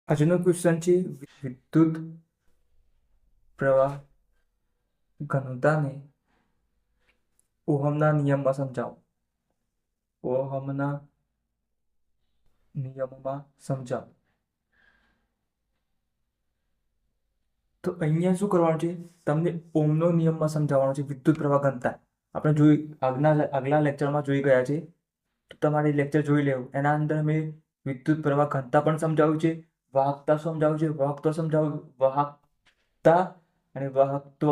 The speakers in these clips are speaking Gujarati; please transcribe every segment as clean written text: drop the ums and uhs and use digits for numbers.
આજનો ક્વેશ્ચન છે વિદ્યુત પ્રવાહ ઘનતાને ઓહમના નિયમમાં સમજાવો. ઓહમના નિયમમાં સમજાવો. તો અહીંયા શું કરવાનું છે? તમને ઓહમનો નિયમમાં સમજાવવાનો છે વિદ્યુત પ્રવાહ ઘનતા. આપણે જોઈ આગલા લેક્ચરમાં જોઈ ગયા છે, તો તમારે લેક્ચર જોઈ લેવું. એના અંદર મેં વિદ્યુત પ્રવાહ ઘનતા પણ સમજાવ્યું છે, વાહકતા સમજાવ્યું છે, વાહકત્વ સમજાવ્યું, વાહકતા અને વાહકત્વ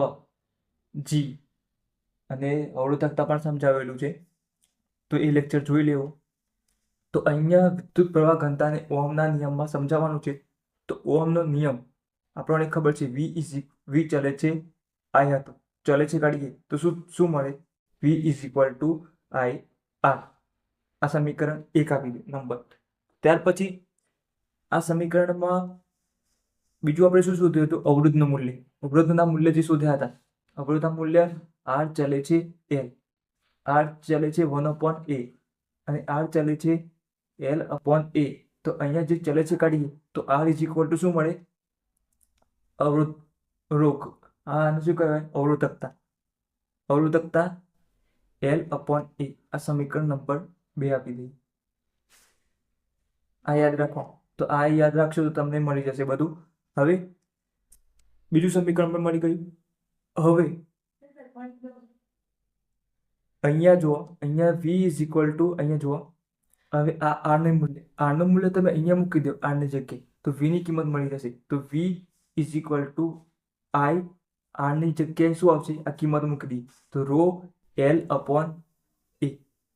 જી અને અવરોધકતા પણ સમજાવેલું છે. તો એ લેક્ચર જોઈ લેવો. તો અહીંયા વિદ્યુત પ્રવાહ ઘનતાને ઓહમના નિયમમાં સમજાવવાનું છે. તો ઓહમનો નિયમ આપણને ખબર છે, વી ચલે છે, આઈ હતો, ચલે છે કાઢીએ તો શું મળે? V is equal to I R. આ સમીકરણ 1 આપી દે નંબર. ત્યાર પછી આ સમીકરણમાં બીજું આપણે શું શોધ્યું હતું? અવરોધનું મૂલ્ય. અવરોધના મૂલ્ય જે શોધ્યા હતા, અવરોધના મૂલ્ય આર ચલે છે એલ, આર ચલે છે 1/a અને આર ચલે છે L/a. તો અહીંયા જે ચલે છે કાઢીએ તો આર ઇઝ ઇક્વલ ટુ શું મળે? અવરોધ રોક. આને શું કહેવાય? અવરોધકતા. અવરોધકતા L/a. આ સમીકરણ નંબર 2 આપી દઈએ. આ યાદ રાખો. તો આ યાદ રાખશો તો તમને મળી જશે બધું. હવે બીજું સમીકરણ પણ મળી ગયું. હવે અહીંયા જુઓ, અહીંયા v ઇઝ ઇક્વલ ટુ, અહીંયા જુઓ, હવે આ આરનું મૂલ્ય તમે અહીંયા મૂકી દો આરની જગ્યાએ, તો v ની કિંમત મળી જશે. તો v ઇઝ ઇક્વલ ટુ આઈ, આરની જગ્યાએ શું આવશે? આ કિંમત મૂકી દી, તો રો L/a.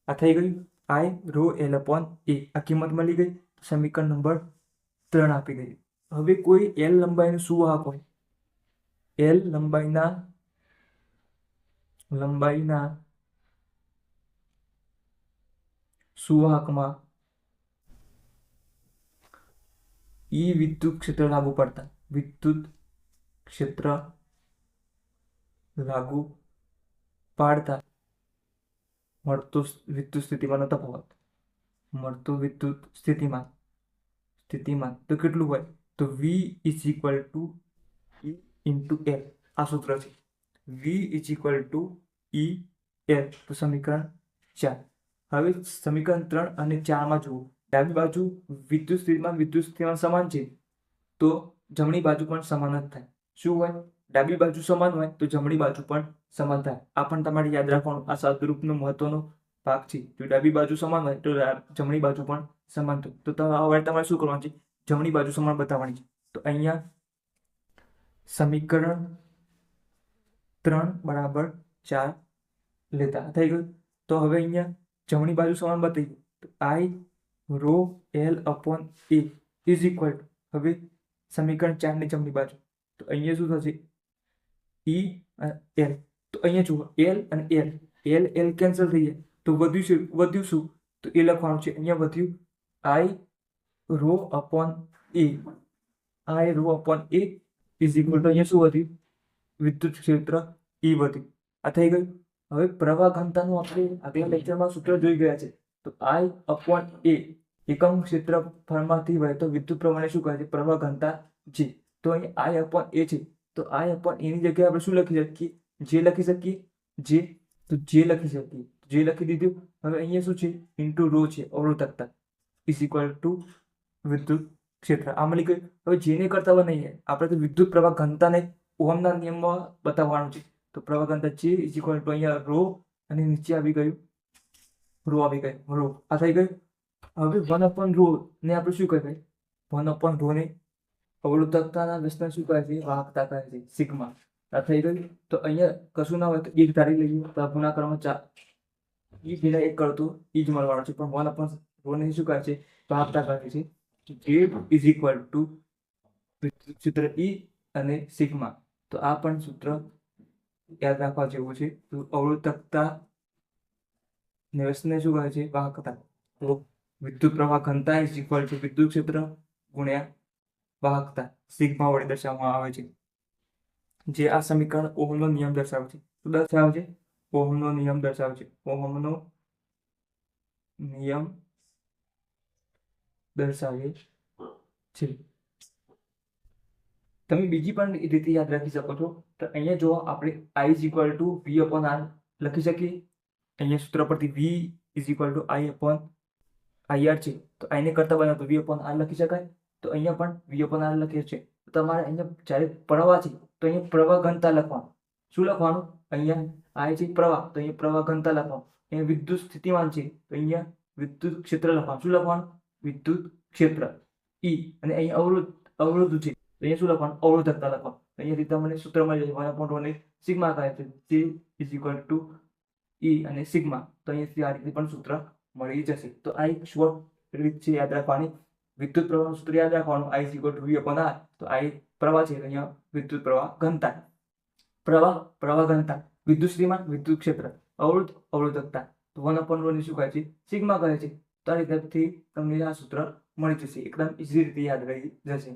આ થઈ ગયું. આઈ રો L/a. આ કિંમત મળી ગઈ. સમીકરણ નંબર 3 આપી ગઈ. હવે કોઈ L લંબાઈનું સુવાહક હોય, L લંબાઈના સુવાહકમાં વિદ્યુત ક્ષેત્ર લાગુ પડતા, વિદ્યુત ક્ષેત્ર લાગુ પાડતા મળતો વિદ્યુત સ્થિતિમાનનો તફાવત, મળતો વિદ્યુત સ્થિતિમાન તો કેટલું હોય? તો v is equal two E into L. આ સૂત્ર છે, v is equal two E L. તો સમીકરણ 4. હવે સમીકરણ 3 અને 4 જુઓ. ડાબી બાજુ વિદ્યુત સ્થિતિમાન સમાન છે, તો જમણી બાજુ પણ સમાન જ થાય. શું હોય? ડાબી બાજુ સમાન હોય તો જમણી બાજુ પણ સમાન થાય. આ પણ તમારે યાદ રાખવાનું. આ સાદુરૂપનો મહત્વનો ભાગ છે. જો ડાબી બાજુ સમાન હોય તો જમણી બાજુ પણ સમાન થાય. તો હવે તમારે શું કરવાનું છે? જમણી બાજુ સમાન બતાવવાની છે. તો અહીંયા સમીકરણ 3 બરાબર 4 લેતા થઈ ગયું. તો હવે અહીંયા જમણી બાજુ સમાન બતાવી, તો I row L/a is equal to, હવે સમીકરણ 4 ની જમણી બાજુ, તો અહીંયા શું થશે? E અને L. તો અહીંયા જુઓ, L અને L કેન્સલ થઈ જાય, તો વધ્યું શું? તો એ લખવાનું છે. અહીંયા વધ્યું I row upon a. I row upon a is equal to, અહીંયા શું વધ્યું? વિદ્યુત ક્ષેત્ર E વધ્યું. આ થઈ ગયું. હવે પ્રવાહ ઘનતાનું આપણે આગલા લેક્ચરમાં સૂત્ર જોઈ ગયા છે. તો I/a એકમ ક્ષેત્રફળમાંથી વહેતો વિદ્યુત પ્રવાહને શું કહે છે? પ્રવાહ ઘનતા J. તો અહીં I/a છે, તો I/a ની જગ્યાએ આપણે શું લખી શકીએ? J લખી શકીએ. J, તો J લખી શકીએ. J લખી દીધું. હવે અહીંયા શું છે? ઇન્ટુ રો છે, અવરોધકતા, ઇઝ ઇક્વલ ટુ વિદ્યુત ક્ષેત્ર. આ મળી ગયું. હવે જેને કરતા બનાવીએ આપણે, તો વિદ્યુત પ્રવાહ ઘનતાને ઓહમના નિયમમાં બતાવવાનું છે. તો પ્રવાહ ઘનતા J ઇઝ ઇક્વલ ટુ, અહીંયા રો અને નીચે આવી ગયું રો, આવી ગયું રો. આ થઈ ગયું. હવે 1/ρ ને આપણે શું કહેવાય? 1/ρ ને અવરોધકતાના વ્યસ્તને શું કહે છે? વાહકતા કહે છે, સિગ્મા. આ થઈ ગયું. તો અહીંયા કશું ના હોય તો 1 ધારી લઈએ, તો આ ગુણાકારમાં 4 E જેને 1 કરતું E જ મળવાનું છે, પણ 1/ρ ને શું કહે છે? વાહકતા કહે છે. J ઇઝ ઇક્વલ ટુ સૂત્ર E અને સિગ્મા. તો આ પણ સૂત્ર યાદ રાખવા જેવું છે. તો અવરોધકતા ને વ્યસ્તને શું કહે છે? વાહકતા. તો વિદ્યુત પ્રવાહ ઘનતા ઇઝ ઇક્વલ ટુ વિદ્યુત ક્ષેત્ર ગુણ્યા વાહકતા, સિગ્મા વડે દર્શાવવામાં આવે છે. જે આ સમીકરણ ઓહમનો નિયમ દર્શાવે છે. શું દર્શાવે છે? ઓહમનો નિયમ દર્શાવે છે. ઓહમનો નિયમ દર્શાવે છે. તમે બીજી પણ રીતે યાદ રાખી શકો છો. તો અહીંયા જો આપણે I is equal two V upon R લખી શકીએ. અહીંયા સૂત્ર પરથી V is equal two I upon IR છે, તો આને કરતા બનાવો તો V અપોન R લખી શકાય. તો અહીંયા પણ V અપોન R લખીએ છીએ. તો તમારે અહીંયા જ્યારે પ્રવાહ છે તો અહીંયા પ્રવાહ ઘનતા લખવાનું. શું લખવાનું? અહીંયા I છે પ્રવાહ, તો અહીંયા પ્રવાહ ઘનતા લખવાનું. અહીંયા વિદ્યુત સ્થિતિમાન છે તો અહીંયા વિદ્યુત ક્ષેત્ર લખવાનું. શું લખવાનું? વિદ્યુત ક્ષેત્ર E. અને અહીંયા અવરોધ છે, તો અહીંયા શું લખવાનું? અવરોધકતા લખવાનું. તો અહીંયા રીતે મને સૂત્ર મળી જાય 1/1 સિગ્મા કહે છે, J is equal two E અને સિગ્મા. તો અહીંયાથી આ રીતે પણ સૂત્ર મળી જશે. તો આ એક શોર્ટ રીત છે યાદ રાખવાની. વિદ્યુત પ્રવાહનું સૂત્ર યાદ રાખવાનું, I is equal two V upon R. તો I પ્રવાહ છે, અહીંયા વિદ્યુત પ્રવાહ ઘનતા. પ્રવાહ ઘનતા, વિદ્યુત સ્થિતિમાન, વિદ્યુત ક્ષેત્ર, અવરોધકતા. તો 1/1 ને શું કહે છે? સિગ્મા કહે છે. તો આ રીતેથી તમને આ સૂત્ર મળી જશે. એકદમ ઇઝી રીતે યાદ રહી જશે.